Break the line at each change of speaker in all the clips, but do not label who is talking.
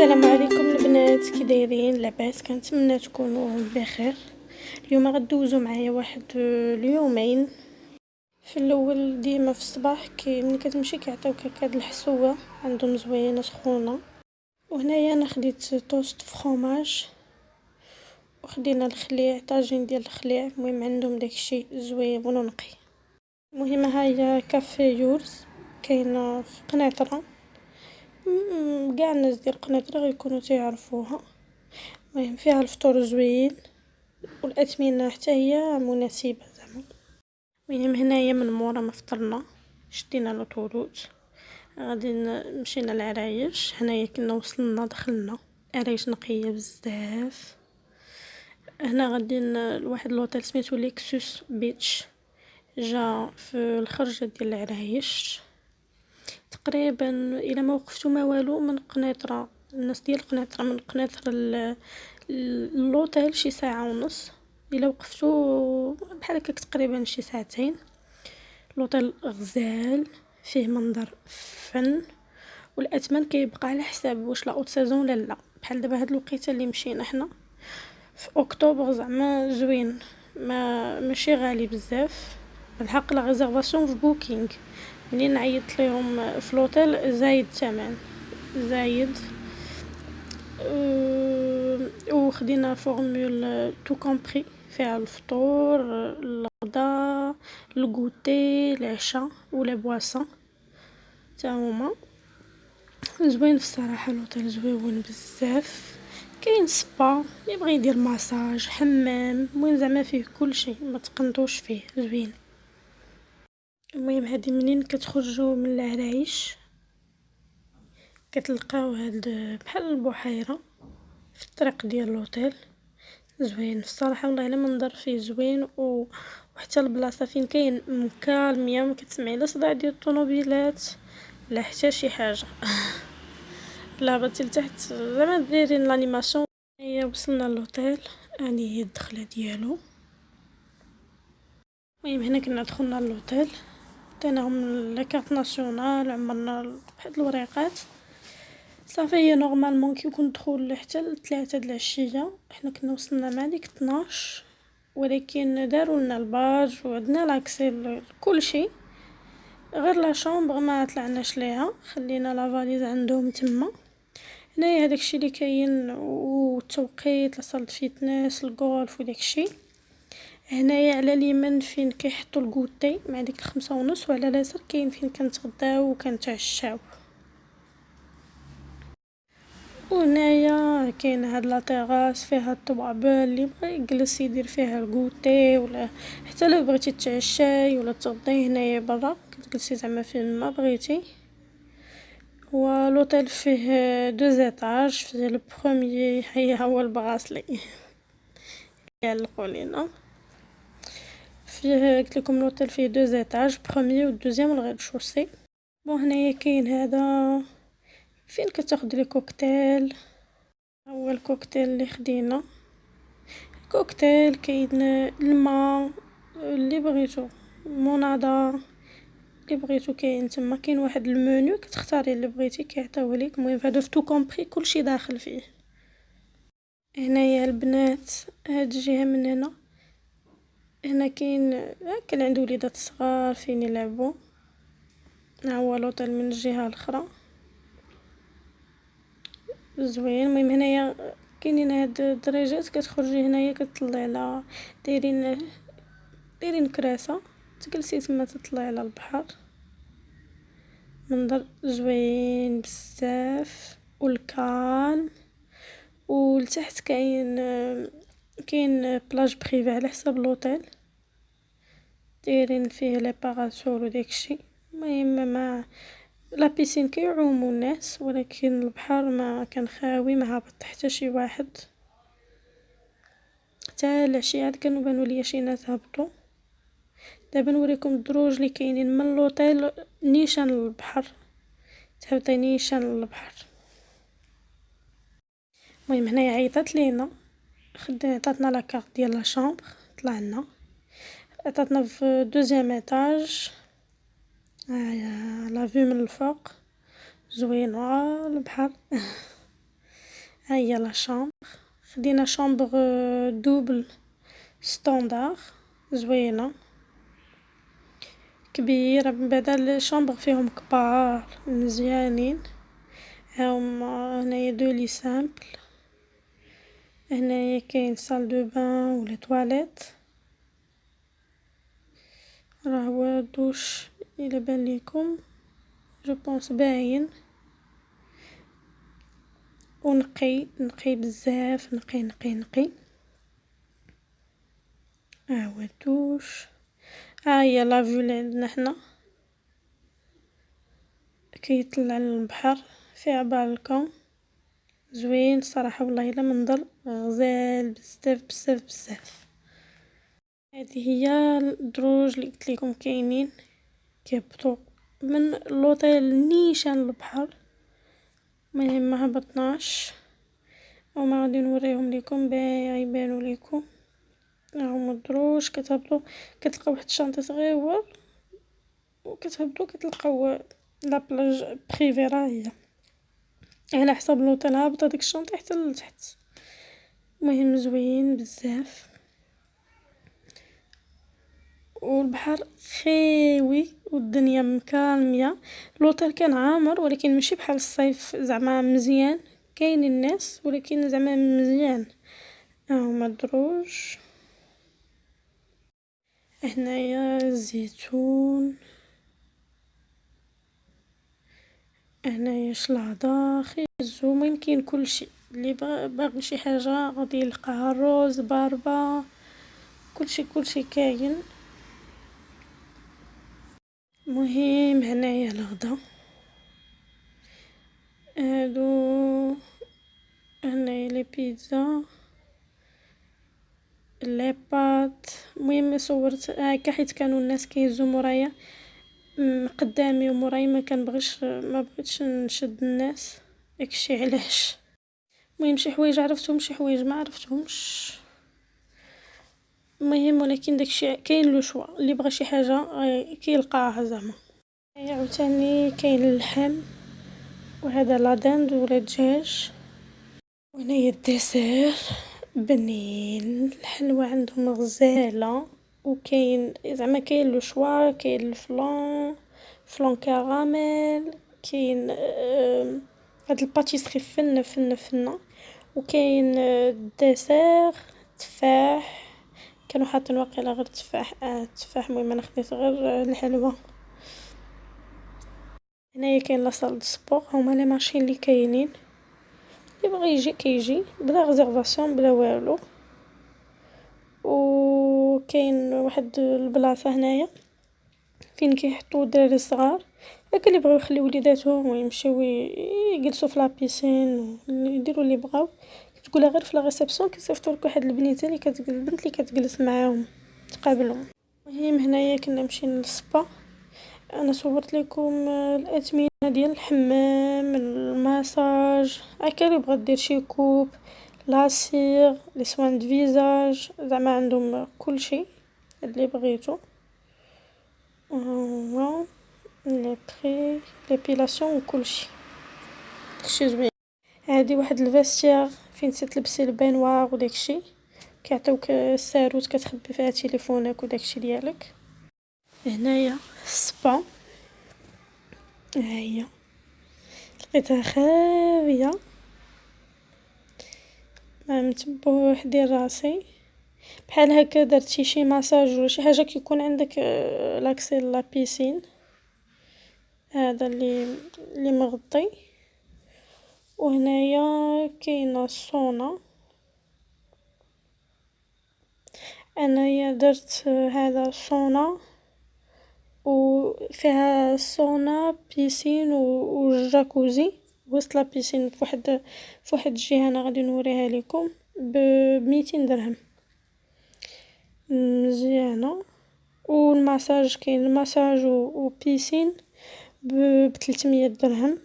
السلام عليكم البنات، كي دايرين؟ لاباس؟ كنتمنى تكونوا بخير. اليوم غدوزوا معايا واحد اليومين. في الاول ديما في الصباح ملي كتمشي كيعطيوك هاد الحسوه عندهم زوينه سخونه، وهنايا انا خديت توست فرomage وخدينا الخليع، طاجين ديال الخليع. المهم عندهم داكشي زوين ونقي. المهم هاهي كافي يورز، كاينه في قنيطره. كاع الناس ديال قنيطره غيكونوا تيعرفوها. المهم فيها الفطور زوين والاثمنه حتى هي مناسبه زعما. المهم هنايا من مورا ما فطرنا شدينا لوطوروت، غادي مشينا للعرايش. هنايا كنا وصلنا دخلنا عرايش نقيه بزاف. هنا غادي لواحد لوطيل سميتو ليكسوس بيتش، جا في الخرجه ديال العرايش تقريبا. الى ما وقفتو ما والو من قنيطره، الناس ديال قنيطره من قنيطره اللوطيل شي ساعه ونص. الى وقفتو بحال هكاك تقريبا شي ساعتين. لوطيل غزال فيه منظر فن، والاثمن كيبقى على حساب واش لا اوت سيزون ولا لا. بحال دابا هاد الوقيته اللي مشينا حنا في اكتوبر زعما زوين، ماشي غالي بزاف. بالحق لا ريزيرفاسيون في بوكينغ، منين عيطت ليهم في لوطيل زايد الثمن زايد. وخدينا فورمول تو كومبري، فيها الفطور، الغدا، الغوتي، العشاء ولا بواسون تا هما زوين. في الصراحه لوطيل زوين بزاف. كاين سبا اللي بغى يدير ماساج، حمام، المهم زعما فيه كل شيء، ما تقنطوش فيه، زوين. المهم هادي منين كتخرجوا من العرايش كتلقاو هاد بحال البحيره في الطريق ديال لوطيل. زوين الصراحه والله الا منظر فيه زوين. وحتى البلاصه فين كاين مكالميه، ما كتسمعي لا صداع ديال الطوموبيلات لا حتى شي حاجه. لا هبطتي لتحت زعما دايرين لانيماسيون. هي وصلنا للوطيل، هذه هي الدخله ديالو. المهم هنا كنا دخلنا للوطيل، عطيناهم لاكارت ناسيونال، عمرنا بواحد الوريقات صافي. هي نورمالمون كيكون دخول حتى ل3 د العشيه. حنا كنا وصلنا مع ديك 12، ولكن داروا لنا الباج وعندنا لاكسي لكل شيء، غير لا شومبر ما طلعناش ليها، خلينا لا فاليز عندهم تما. هنايا هداكشي اللي كاين، والتوقيت لصالة فيتنس، الغولف وداكشي. هنايا على اليمين فين كيحطوا الكوتي مع ديك 5:30، وعلى اليسار كاين فين كنتغداو وكنتعشاو. وهنايا كاين هاد لا تيراس فيها الطوابل، اللي بغى يجلس يدير فيها الكوتي، ولا حتى لو بغيتي تتعشاي ولا تغداي هنايا برا كتجلسي زعما فين ما بغيتي. ولوطيل فيه 2 ايطاج، فيه البروميي هو البغاسلي يعلقوا فيه. قلت لكم لوطيل فيه 2 ايطاج، بروميي والدوزيام الغير-دشوسي. بون هنايا كاين هذا فين كتاخد لي كوكتيل. هو الكوكتيل اللي خدينا كوكتيل، كاين الماء اللي بغيتو، مناضه اللي بغيتو كاين تما. كاين واحد المنيو كتختاري اللي بغيتي كيعطيوه ليك. المهم هذا في تو كومبري كلشي داخل فيه. هنايا البنات هاد الجهه من هنا كاين عنده وليدات صغار فين يلعبوا. ها هو لوطيل من الجهه الاخرى زوين. المهم هنايا كاينين هاد الدرجات كتخرجي هنايا كتطلعي على دايرين كراسه تجلسي تما تطلعي على البحر. منظر زوين بزاف والكالم. ولتحت كاين بلاج بريفي على حساب لوطيل، دايرين فيه لي باراسول وداكشي. المهم ما لا بيسين كيعوموا الناس، ولكن البحر ما كان خاوي، ما هبط حتى شي واحد. حتى العشيه عاد كانوا بانوا ليا شي ناس هبطوا. دابا نوريكم الدروج اللي كاينين من لوطيل نيشان للبحر، تهبطي نيشان للبحر. المهم هنايا عيطات لينا، عطاتنا لاكارت ديال لا شومبر، طلعنا عطاتنا في دوزيام ايطاج. لا فيو من الفوق زوينه البحر. ها هي لا شامبر، خدينا شامبر دوبل ستاندار زوينه كبيره، من بعد الشامبر فيهم كبار مزيانين. هاهما هنايا دو لي سامبل، هنايا كاين صال دو بان و لي تواليت، راه هو دوش الا بان ليكم جو بونس باين، و نقي بزاف، نقي. ها هو الدوش، ها هي لافيو لي عندنا حنا كيطلع للبحر، فيها بالكون زوين الصراحه والله الا منظر غزال بزاف. هذه هي الدروج اللي قلت لكم كاينين كيهبطوا من لوطيل نيشان البحر. المهم ما هبطناش وما غادي نوريهم لكم باهي يبانوا لكم. هما الدروج كتهبطوا كتلقاو واحد الشانطي صغيور وكتهبطوا كتلقاو لا بلاج بريفي، راه هي على حساب لوطيل هابطه ديك الشانطي حتى لتحت. المهم زوين بزاف والبحر خاوي والدنيا مكالميه. لوطيل كان عامر ولكن ماشي بحال الصيف، زعما مزيان كاين الناس ولكن زعما مزيان. ها هما الدروج، هنايا الزيتون، هنايا شلاضه خيزو، المهم كاين كلشي اللي باغي شي حاجه غادي يلقاها، الروز باربا كلشي كاين. المهم هنايا الغدا، هادو هنايا لي بيتزا لي بات. المهم صورت هكا حيت كانوا الناس كيهزو مورايا قدامي ومورايا، ما بغيتش نشد الناس داكشي علاش. المهم شي حوايج عرفتهم شي حوايج ما عرفتهمش، المهم ولكن داكشي كاين لو شوا اللي بغى شي حاجه كيلقاها زعما. عاوتاني كاين اللحم وهذا لا داند ولا الدجاج، وهنايا الديسير بنين، الحلوى عندهم غزاله وكاين زعما كاين لو شوا، كاين الفلان كراميل، كاين هاد الباتيسري فنه وكاين الديسير تفاح، كانوا حاطين واقيلا غير تفاح المهم انا خديت غير الحلوى. هنايا كاين لا صال دو سبور، هما لي ماشين اللي كاينين، اللي بغى يجي كيجي بلا ريزيرفاسيون بلا والو. وكاين واحد البلاصه هنايا فين كيحطوا الدراري الصغار هكا اللي بغاو يخليو وليداتهم ويمشيو يجلسوا في لابيسين ويديروا اللي بغاو، كتقولها غير في لا ريسبسيون كيصيفطوا لك واحد البنيته اللي البنت اللي كتجلس معاهم تقابلهم. المهم هنايا كنا مشينا للسبا، انا صورت لكم الاثمنه ديال الحمام الماساج، هكا اللي بغات دير شي كوب لاسير لي سوان دو فيزاج زعما عندهم كل شيء اللي بغيتو. لي بري ليبيلاسيون وكلشي داكشي زوين. هادي واحد الفاستير فين تلبسي البينوار وداكشي، كيعطيوك الساروت كتخبي فيها تليفونك وداكشي ديالك. هنايا السبا، ها هي لقيتها خاويه، ما متبوح دير راسي بحال هكا درتي شي ماساج ولا شي حاجه كيكون عندك لاكسي لا بيسين، هذا اللي مغطي. وهنايا كاينه السونا، انايا درت هذا السونا وفيها سونا بيسين وجاكوزي وسط لا بيسين فواحد الجهه انا غادي نوريها لكم ب200 درهم مزيانه. والماساج كاين الماساج وبيسين ب300 درهم.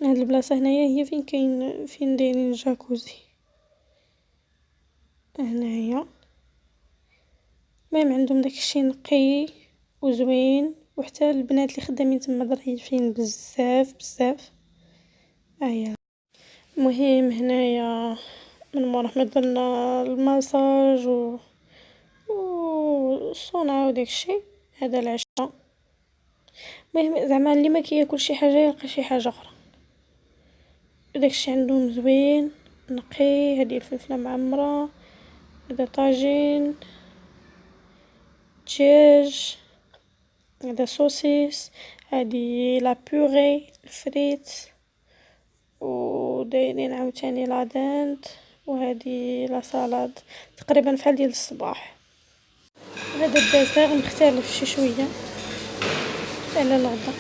هاد البلاصه هنايا هي فين دايرين الجاكوزي هنايا. المهم عندهم داكشي نقي وزوين وحتى البنات اللي خدامين تما ظريفين بزاف. هيا المهم هنايا من مورا حنا درنا الماساج و الصونا و داكشي، هذا العشاء. المهم زعما اللي ما كياكل شي حاجة يلقى شي حاجة أخرى، داكشي عندهم زوين نقي. هادي الفلفلة معمرة، هذا طاجين دجاج، هذا سوسيس، هادي لا بوري الفريت، و دايرين عاوتاني لا داند، وهادي لا سالاد تقريبا فحال ديال الصباح. هذا الدسر مختلف شي شويه على الغدا.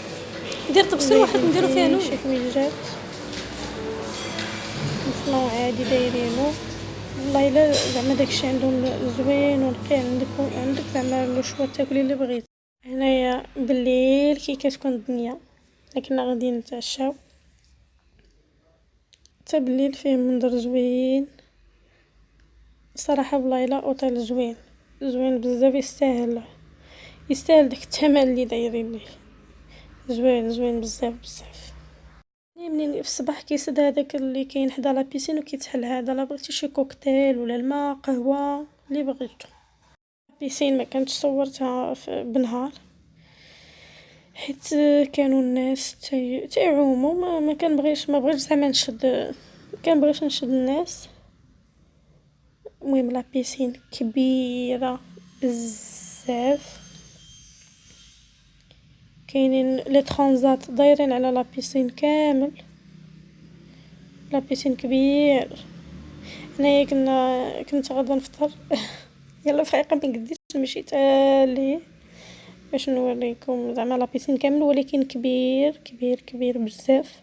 دير طبسيل واحد نديرو فيها نوع
شي حويجات مصنوع عادي دايرينو. والله الا زعما داكشي عندهم زوين ونقي. عندك زعما لو شوا تاكلي اللي بغيتي. هنايا بالليل كي كتكون الدنيا لكن غادي نتعشاو حتى بالليل، فيه منظر زوين صراحه. والله الا اوطيل زوين زوين بزاف، يستاهل داك الثمن اللي دايرين ليه. زوين بزاف بزاف. منين في الصباح كيسد هذاك اللي كاين حدا لا بيسين وكيتحل هذا، لا بغيتي شي كوكتيل ولا الماء قهوه اللي بغيتو. بيسين ما كانتش صورتها بنهار حيت كانوا الناس تيعوموا، ما كنبغيش زعما نشد، كنبغيش نشد الناس. المهم لا بيسين كبيره بزاف، كاينين لي ترانزات دايرين على لا بيسين كامل. لا بيسين كبير. هنايا كنت غادا نفطر يلا في الحقيقه ما قديتش نمشي تالي باش نوريكم زعما لا بيسين كامل، ولكن كبير بزاف.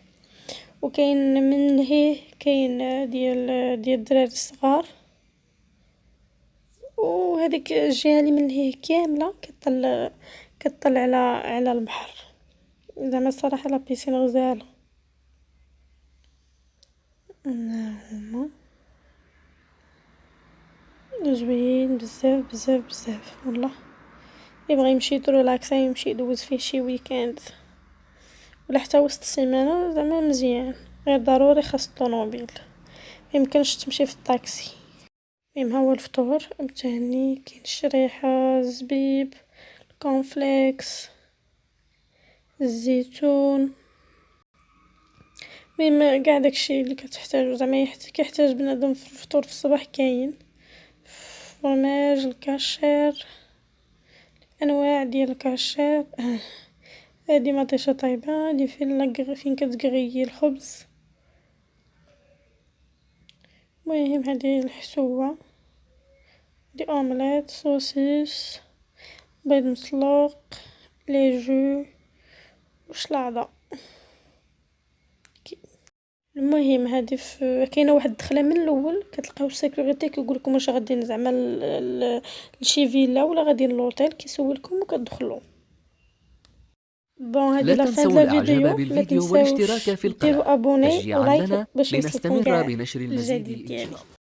وكاين من هيه كاين ديال الدراري الصغار، وهذيك الجهه اللي من هيه كامله كتطلع على البحر. زعما الصراحه لا بيسين غزاله. هما زوين بزاف والله. يبغي يمشي يتريلاكسا يمشي يدوز فيه شي ويكاند ولا حتى وسط السيمانه زعما مزيان. غير ضروري خاص الطوموبيل، ميمكنش تمشي في الطاكسي. المهم ها هو الفطور متهني. كاين الشريحه، الزبيب، الكونفليكس، الزيتون، المهم كاع داكشي اللي كتحتاجو زعما كيحتاج بنادم في الفطور في الصباح. كاين فرماج، الكاشير، انواع ديال الكاشير. هادي مطيشه طايبه، هادي فين كتقريي الخبز. المهم هادي الحسوه، دي اومليت، سوسيس، بيض مسلوق، لي جو وشلاضه. المهم هادي كاينه واحد الدخله من الاول كتلقاو السيكوريتي كيقولكم واش غاديين زعما لشي فيلا ولا غاديين لوطيل، كيسولكم وكتدخلوا. بون هادي
لا
لا فان
تنسوا
لا
الإعجاب
فيديو. ما
بالفيديو
تنساوش
والاشتراك في
ديروا
القناة
ابوني
تشجيعا
ولايك
لنا
باش يوصلكم
لنستمر
كاع
بنشر المزيد
الجديد
إن شاء
ديالي.
الله.